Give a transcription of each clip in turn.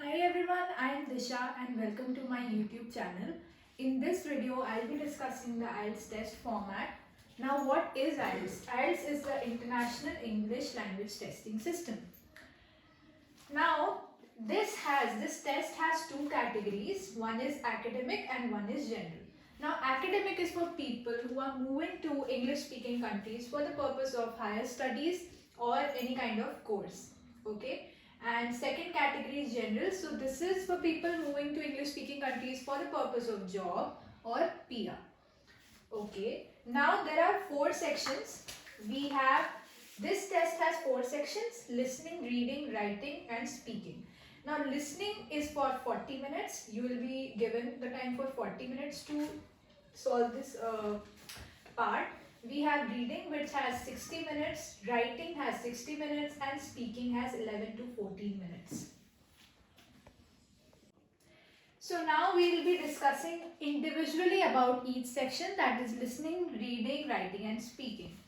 Hi everyone, I am Disha and welcome to my YouTube channel. In this video, I'll be discussing the IELTS test format. Now, what is IELTS? IELTS is the International English Language Testing System. Now, this test has two categories. One is academic and one is general. Now, academic is for people who are moving to English speaking countries for the purpose of higher studies or any kind of course. Okay. And second category is general. So, this is for people moving to English speaking countries for the purpose of job or PR. Okay. Now, there are four sections. We have this test has four sections: listening, reading, writing and speaking. Now listening is for 40 minutes. You will be given the time for 40 minutes to solve this part. We have reading which has 60 minutes, writing has 60 minutes and speaking has 11 to 14 minutes. So now we will be discussing individually about each section, that is listening, reading, writing and speaking.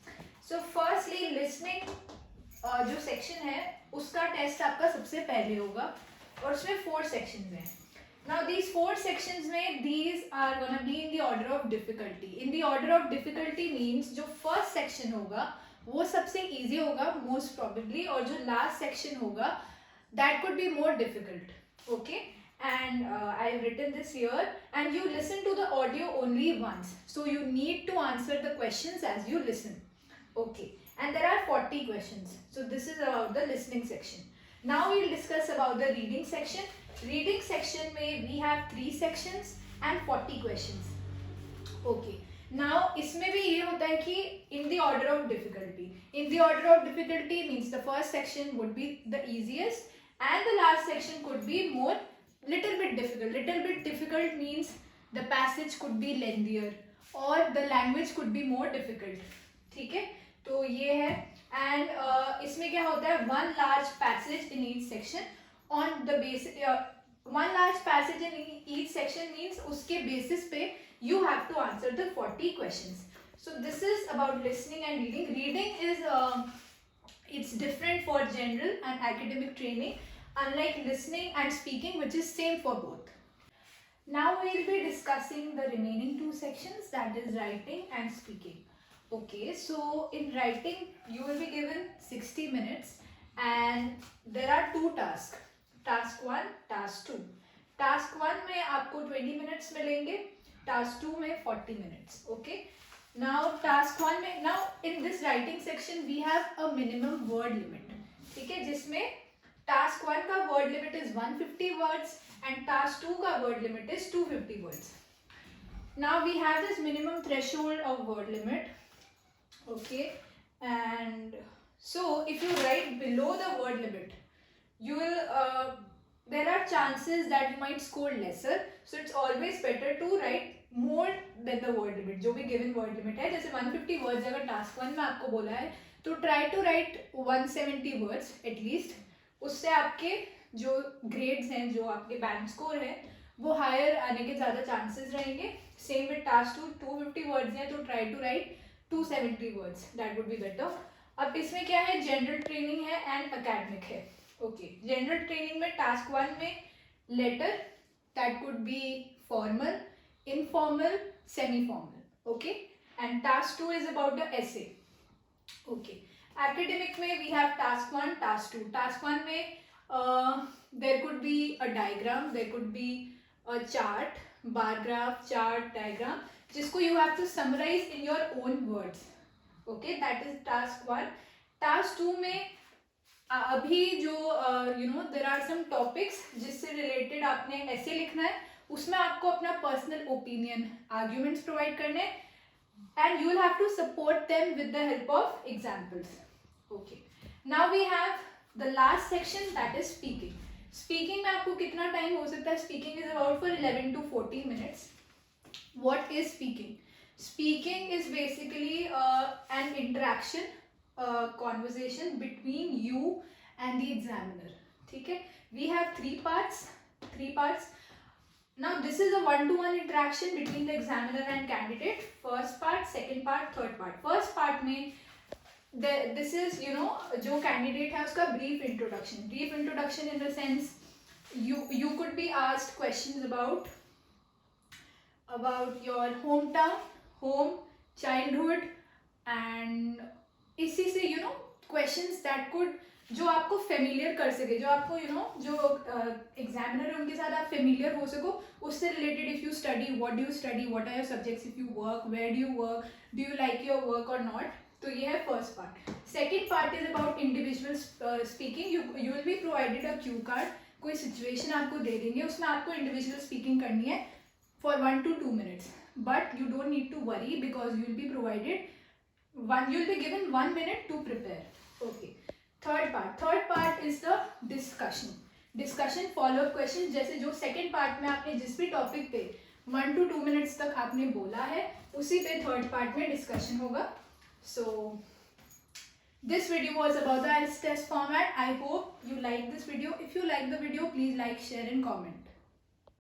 So firstly listening जो section है उसका test आपका सबसे पहले होगा और उसमें 4 sections हैं. Now these 4 sections में these are gonna be in the order of difficulty. In the order of difficulty means जो first section होगा वो सबसे easy होगा most probably और जो last section होगा that could be more difficult. Okay, and I've written this here and you listen to the audio only once, so you need to answer the questions as you listen. Okay, and there are 40 questions. So this is about the listening section. Now we will discuss about the reading section. Reading section में we have 3 sections and 40 questions. Okay. Now इसमें भी ये होता है कि in the order of difficulty. In the order of difficulty means the first section would be the easiest and the last section could be more little bit difficult. Little bit difficult means the passage could be lengthier or the language could be more difficult. ठीक है, तो ये है. And इसमें क्या होता है, one large passage in each section on the basis, one large passage in each section means उसके बेसिस पे you have to answer the 40 questions. So this is about listening and reading. Reading is it's different for general and academic training unlike listening and speaking which is same for both. Now we will be discussing the remaining 2 sections, that is writing and speaking. Okay, so in writing you will be given 60 minutes and there are 2 tasks, task 1, task 2. task 1 में आपको 20 minutes मिलेंगे, task 2 में 40 minutes. Okay, now task 1 में, now in this writing section we have a minimum word limit. ठीक है, जिसमें task 1 का word limit is 150 words and task 2 का word limit is 250 words. Now we have this minimum threshold of word limit. Okay, and so if you write below the word limit you will there are chances that you might score lesser, so it's always better to write more than the word limit. जो भी given word limit है, जैसे 150 words अगर task 1 में आपको बोला है तो try to write 170 words at least. उससे आपके जो grades हैं, जो आपके band score है, वो higher आने के ज़्यादा chances रहेंगे. Same with task 2, 250 words हैं तो try to write 270 words, that would be better. अब इसमें क्या है, जनरल ट्रेनिंग है एंड अकेडमिक है. ओके, जनरल ट्रेनिंग में टास्क 1 में letter, that could be formal, informal, semi formal. Okay, and task 2 is about the essay. Okay, academic में we have task 1, task 2. Task 1 में there could be a diagram, there could be a chart, bar graph, chart, diagram, जिसको you have to summarize in your own words. Okay, that is task 1. task 2 में अभी जो there are some topics जिससे related आपने ऐसे लिखना है, उसमें आपको अपना personal opinion, arguments provide करने and you will have to support them with the help of examples. Okay, now we have the last section, that is speaking. Speaking में आपको कितना time हो सकता है? Speaking is about for 11 to 14 minutes. What is speaking? Speaking is basically an interaction, conversation between you and the examiner. ठीक है, we have 3 parts. Now this is a one-to-one interaction between the examiner and candidate. First part, second part, third part. First part में this is जो candidate है उसका brief introduction in the sense you could be asked questions about your hometown, home, childhood, and इसी से questions that could जो आपको familiar कर सके, जो आपको जो एग्जामिनर है उनके साथ आप फेमिलियर हो सको, उससे related. If you study, what do you study, what are your subjects, if you work, where do you work, do you like your work और नॉट. तो ये है first part. Second part is about individual speaking. You will be provided a cue card. कोई situation आपको दे देंगे, उसमें आपको इंडिविजुअल स्पीकिंग करनी है for 1 to 2 minutes, but you don't need to worry because you'll be provided you'll be given 1 minute to prepare. Okay. Third part is the discussion follow up question. जैसे जो second part में आपने जिस भी topic पे 1 to 2 minutes तक आपने बोला है, उसी पे third part में discussion होगा. So this video was about the IELTS test format. I hope you like this video. If you like the video, please like, share and comment.